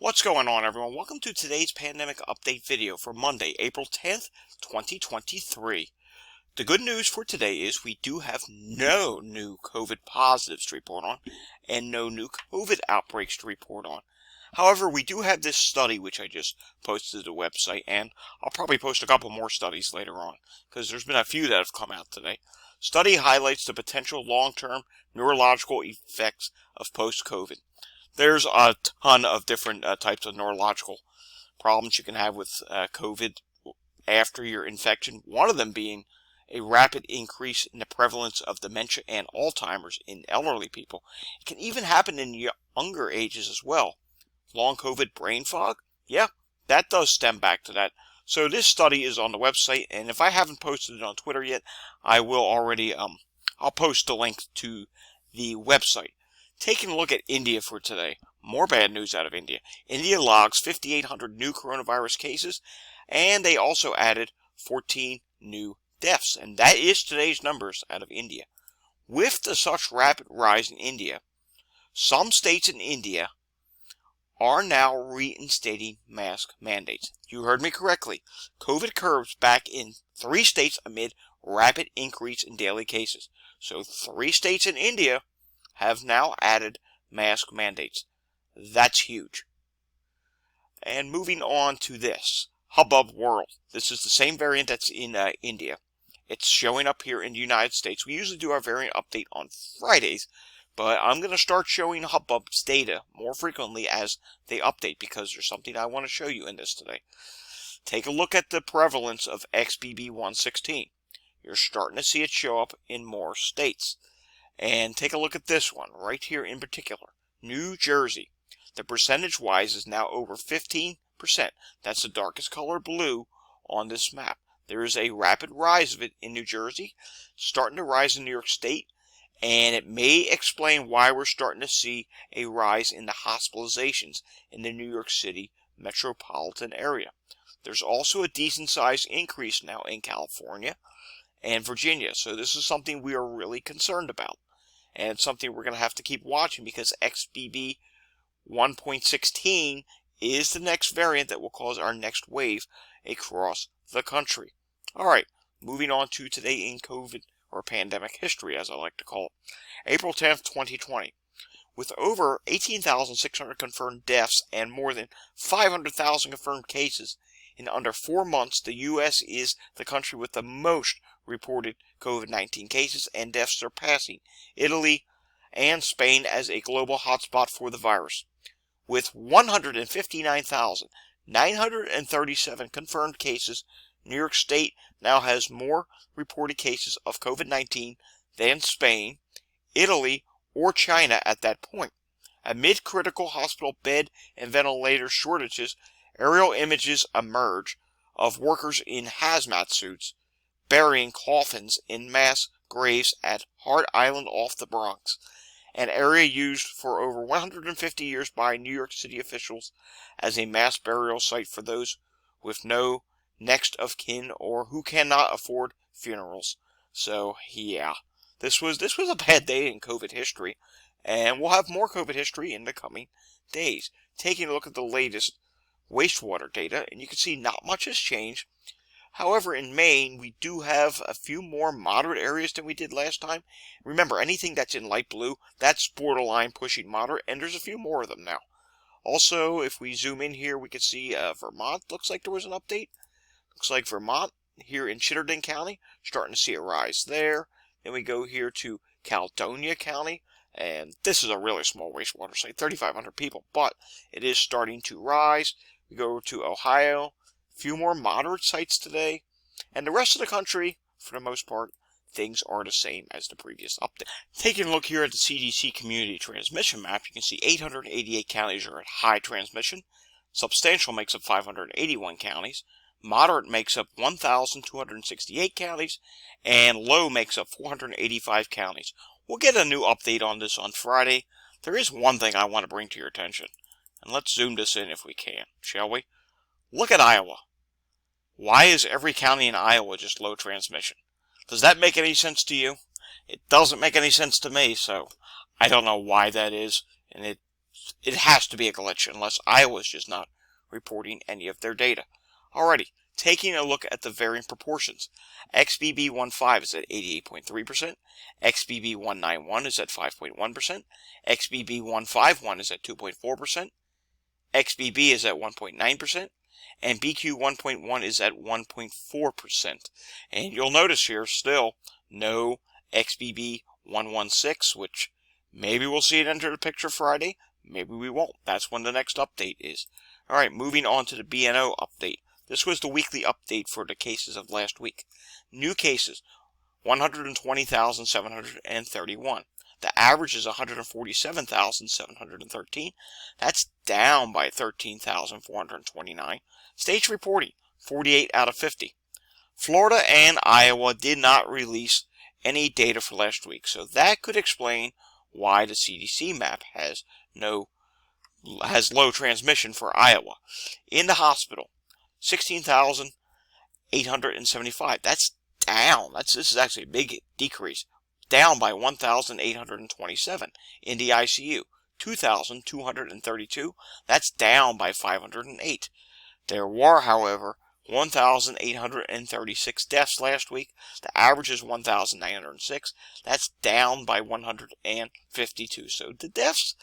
What's going on, everyone? Welcome to today's pandemic update video for Monday, April 10th, 2023. The good news for today is we do have no new COVID positives to report on and no new COVID outbreaks to report on. However, we do have this study which I just posted to the website, and I'll probably post a couple more studies later on because there's been a few that have come out today. Study highlights the potential long-term neurological effects of post-COVID. There's a ton of different types of neurological problems you can have with COVID after your infection. One of them being a rapid increase in the prevalence of dementia and Alzheimer's in elderly people. It can even happen in younger ages as well. Long COVID brain fog? Yeah, that does stem back to that. So this study is on the website, and if I haven't posted it on Twitter yet, I will already, I'll post the link to the website. Taking a look at India for today. More bad news out of India. India logs 5,800 new coronavirus cases, and they also added 14 new deaths. And that is today's numbers out of India. With such rapid rise in India, some states in India are now reinstating mask mandates. You heard me correctly. COVID curbs back in 3 states amid rapid increase in daily cases. So 3 states in India have now added mask mandates. That's huge. And moving on to this, Hubbub World. This is the same variant that's in India. It's showing up here in the United States. We usually do our variant update on Fridays, but I'm going to start showing Hubbub's data more frequently as they update because there's something I want to show you in this today. Take a look at the prevalence of XBB116. You're starting to see it show up in more states. And take a look at this one right here in particular, New Jersey. The percentage-wise is now over 15%. That's the darkest color blue on this map. There is a rapid rise of it in New Jersey, starting to rise in New York State, and it may explain why we're starting to see a rise in the hospitalizations in the New York City metropolitan area. There's also a decent-sized increase now in California and Virginia, so this is something we are really concerned about. And it's something we're going to have to keep watching because XBB116 is the next variant that will cause our next wave across the country. Alright, moving on to today in COVID or pandemic history, as I like to call it. April 10th, 2020. With over 18,600 confirmed deaths and more than 500,000 confirmed cases, in under 4 months, the U.S. is the country with the most reported COVID-19 cases and deaths, surpassing Italy and Spain as a global hotspot for the virus. With 159,937 confirmed cases, New York State now has more reported cases of COVID-19 than Spain, Italy, or China at that point. Amid critical hospital bed and ventilator shortages, aerial images emerge of workers in hazmat suits burying coffins in mass graves at Hart Island off the Bronx, an area used for over 150 years by New York City officials as a mass burial site for those with no next of kin or who cannot afford funerals. So, yeah, this was a bad day in COVID history, and we'll have more COVID history in the coming days. Taking a look at the latest wastewater data, and you can see not much has changed. However, in Maine, we do have a few more moderate areas than we did last time. Remember, anything that's in light blue, that's borderline pushing moderate, and there's a few more of them now. Also, if we zoom in here, we can see Vermont. Looks like there was an update. Looks like Vermont, here in Chittenden County, starting to see a rise there. Then we go here to Caledonia County, and this is a really small wastewater site, 3,500 people, but it is starting to rise. We go to Ohio, a few more moderate sites today, and the rest of the country, for the most part, things are the same as the previous update. Taking a look here at the CDC community transmission map, you can see 888 counties are at high transmission, substantial makes up 581 counties, moderate makes up 1,268 counties, and low makes up 485 counties. We'll get a new update on this on Friday. There is one thing I want to bring to your attention, and let's zoom this in if we can, shall we? Look at Iowa. Why is every county in Iowa just low transmission? Does that make any sense to you? It doesn't make any sense to me, so I don't know why that is, and it it has to be a glitch unless Iowa's just not reporting any of their data. Alrighty, taking a look at the varying proportions. XBB115 is at 88.3%, XBB191 is at 5.1%, XBB151 is at 2.4%, XBB is at 1.9%, and BQ1.1 is at 1.4%. And you'll notice here still no XBB116, which maybe we'll see it enter the picture Friday, maybe we won't. That's when the next update is. Alright, moving on to the BNO update. This was the weekly update for the cases of last week. New cases, 120,731. The average is 147,713. That's down by 13,429. States reporting, 48 out of 50. Florida and Iowa did not release any data for last week, so that could explain why the CDC map has low transmission for Iowa. In the hospital, 16,875. That's down. This is actually a big decrease. Down by 1,827. In the ICU, 2,232. That's down by 508. There were, however, 1,836 deaths last week. The average is 1,906. That's down by 152. So the deaths,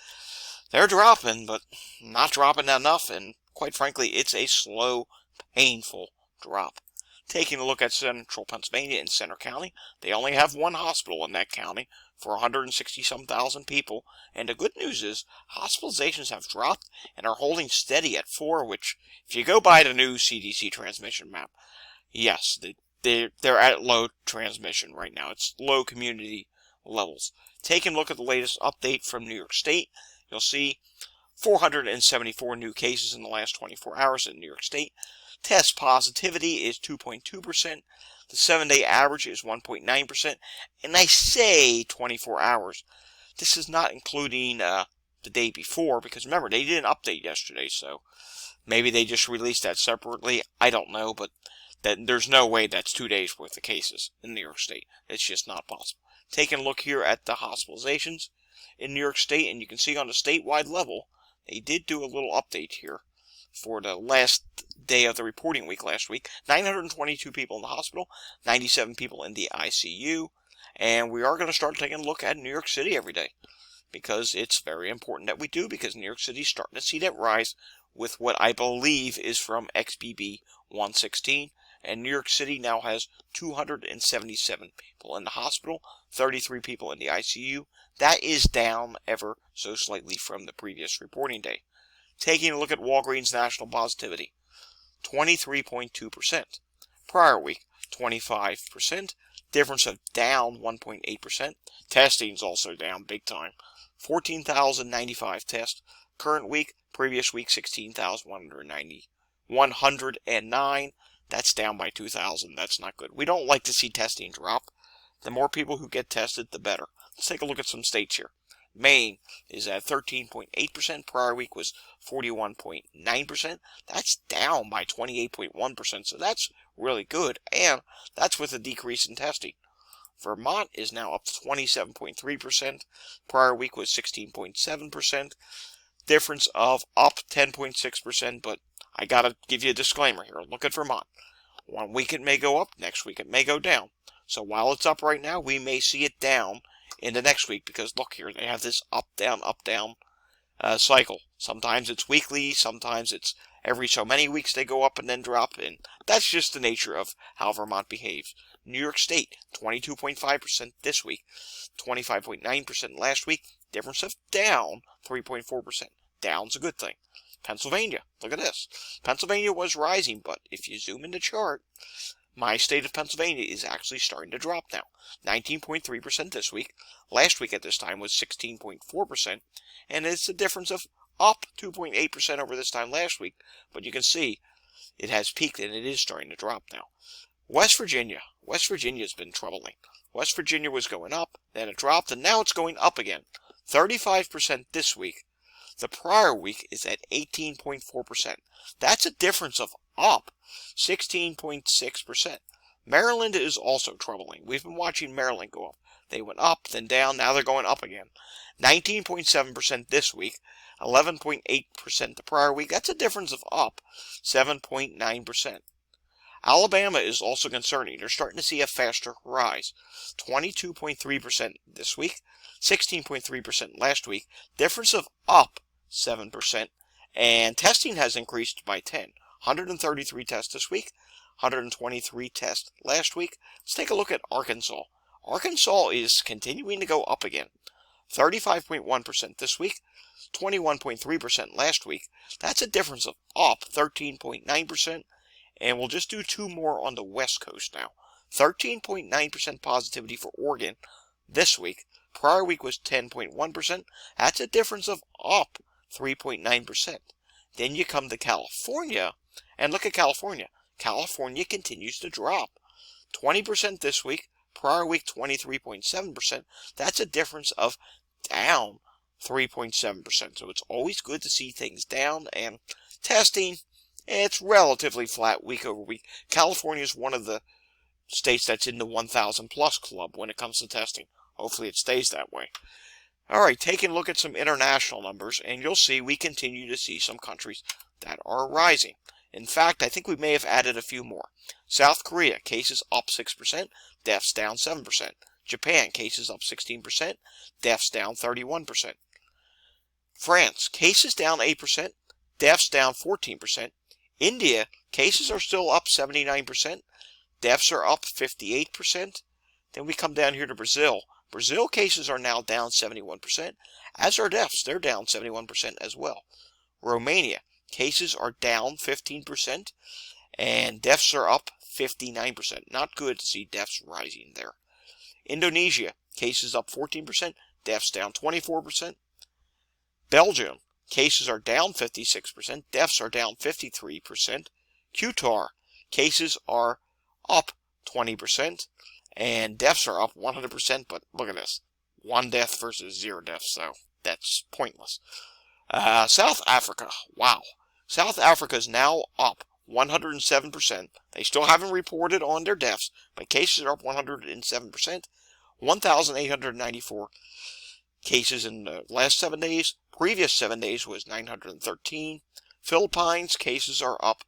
they're dropping, but not dropping enough, and quite frankly, it's a slow, painful drop. Taking a look at central Pennsylvania and Center County, they only have one hospital in that county for 160-some thousand people, and the good news is hospitalizations have dropped and are holding steady at 4, which, if you go by the new CDC transmission map, yes, they're at low transmission right now. It's low community levels. Taking a look at the latest update from New York State, you'll see 474 new cases in the last 24 hours in New York State. Test positivity is 2.2%. The 7-day average is 1.9%. And I say 24 hours. This is not including the day before, because remember, they did an update yesterday, so maybe they just released that separately. I don't know, but there's no way that's 2 days worth of cases in New York State. It's just not possible. Taking a look here at the hospitalizations in New York State, and you can see on the statewide level, they did do a little update here for the last day of the reporting week last week. 922 people in the hospital, 97 people in the ICU, and we are going to start taking a look at New York City every day, because it's very important that we do, because New York City is starting to see that rise with what I believe is from XBB116, and New York City now has 277 people in the hospital, 33 people in the ICU. That is down ever so slightly from the previous reporting day. Taking a look at Walgreens national positivity, 23.2%. Prior week, 25%. Difference of down 1.8%. Testing's also down big time. 14,095 tests. Current week, previous week, 109. That's down by 2,000. That's not good. We don't like to see testing drop. The more people who get tested, the better. Let's take a look at some states here. Maine is at 13.8%. Prior week was 41.9%. That's down by 28.1%. So that's really good. And that's with a decrease in testing. Vermont is now up to 27.3%. Prior week was 16.7%. Difference of up 10.6%. But I got to give you a disclaimer here. Look at Vermont. 1 week it may go up. Next week it may go down. So while it's up right now, we may see it down in the next week, because look here, they have this up down cycle. Sometimes it's weekly, sometimes it's every so many weeks they go up and then drop, and that's just the nature of how Vermont behaves. New York State, 22.5% this week, 25.9% last week. Difference of down 3.4%. Down's a good thing. Pennsylvania, look at this. Pennsylvania was rising, but if you zoom in the chart, my state of Pennsylvania is actually starting to drop now. 19.3% this week. Last week at this time was 16.4%. And it's a difference of up 2.8% over this time last week. But you can see it has peaked and it is starting to drop now. West Virginia. West Virginia has been troubling. West Virginia was going up, then it dropped, and now it's going up again. 35% this week. The prior week is at 18.4%. That's a difference of up 16.6%. Maryland is also troubling. We've been watching Maryland go up. They went up, then down, now they're going up again. 19.7% this week. 11.8% the prior week. That's a difference of up 7.9%. Alabama is also concerning. They're starting to see a faster rise. 22.3% this week, 16.3% last week. Difference of up 7%. And testing has increased by 10. 133 tests this week, 123 tests last week. Let's take a look at Arkansas. Arkansas is continuing to go up again. 35.1% this week, 21.3% last week. That's a difference of up 13.9%. And we'll just do two more on the West Coast now. 13.9% positivity for Oregon this week. Prior week was 10.1%. That's a difference of up 3.9%. Then you come to California, and look at California. California continues to drop. 20% this week. Prior week 23.7%. That's a difference of down 3.7%. So it's always good to see things down, and testing, it's relatively flat week over week. California is one of the states that's in the 1,000 plus club when it comes to testing. Hopefully it stays that way. All right, taking a look at some international numbers, and you'll see we continue to see some countries that are rising. In fact, I think we may have added a few more. South Korea, cases up 6%, deaths down 7%. Japan, cases up 16%, deaths down 31%. France, cases down 8%, deaths down 14%. India, cases are still up 79%, deaths are up 58%. Then we come down here to Brazil. Brazil cases are now down 71%, as are deaths. They're down 71% as well. Romania, cases are down 15%, and deaths are up 59%. Not good to see deaths rising there. Indonesia, cases up 14%, deaths down 24%. Belgium, cases are down 56%, deaths are down 53%. Qatar, cases are up 20%, and deaths are up 100%, but look at this. 1 death versus 0 deaths, so that's pointless. South Africa, wow. South Africa is now up 107%. They still haven't reported on their deaths, but cases are up 107%. 1,894 cases in the last 7 days. Previous 7 days was 913. Philippines, cases are up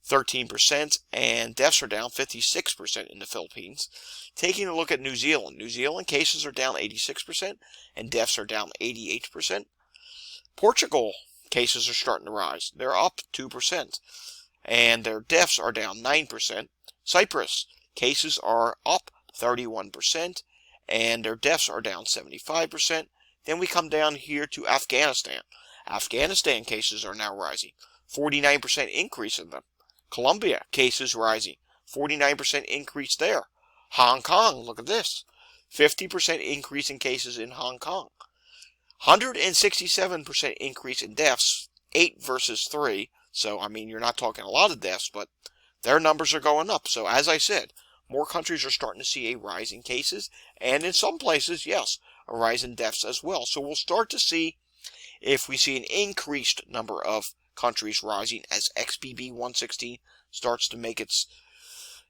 13%, and deaths are down 56% in the Philippines. Taking a look at New Zealand. New Zealand cases are down 86%, and deaths are down 88%. Portugal, cases are starting to rise. They're up 2%, and their deaths are down 9%. Cyprus, cases are up 31%, and their deaths are down 75%. Then we come down here to Afghanistan. Afghanistan cases are now rising. 49% increase in them. Colombia, cases rising. 49% increase there. Hong Kong, look at this. 50% increase in cases in Hong Kong. 167% increase in deaths. 8 versus 3. So, I mean, you're not talking a lot of deaths, but their numbers are going up. So, as I said, more countries are starting to see a rise in cases. And in some places, yes, a rise in deaths as well. So, we'll start to see if we see an increased number of countries rising as XBB116 starts to make its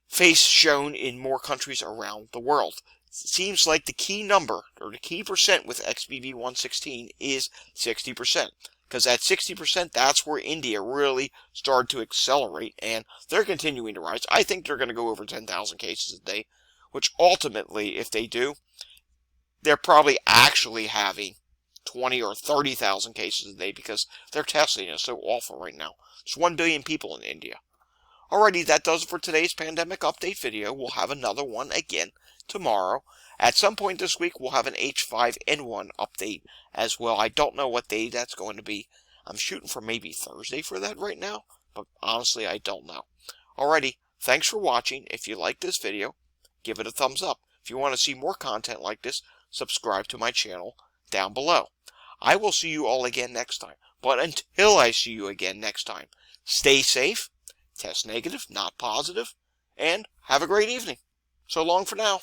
face shown in more countries around the world. It seems like the key number, or the key percent with XBB116 is 60%. Because at 60%, that's where India really started to accelerate, and they're continuing to rise. I think they're going to go over 10,000 cases a day, which ultimately, if they do, they're probably actually having 20 or 30,000 cases a day because their testing is so awful right now. There's 1 billion people in India. Alrighty, that does it for today's pandemic update video. We'll have another one again tomorrow. At some point this week, we'll have an H5N1 update as well. I don't know what day that's going to be. I'm shooting for maybe Thursday for that right now, but honestly, I don't know. Alrighty, thanks for watching. If you like this video, give it a thumbs up. If you want to see more content like this, subscribe to my channel down below. I will see you all again next time. But until I see you again next time, stay safe, test negative, not positive, and have a great evening. So long for now.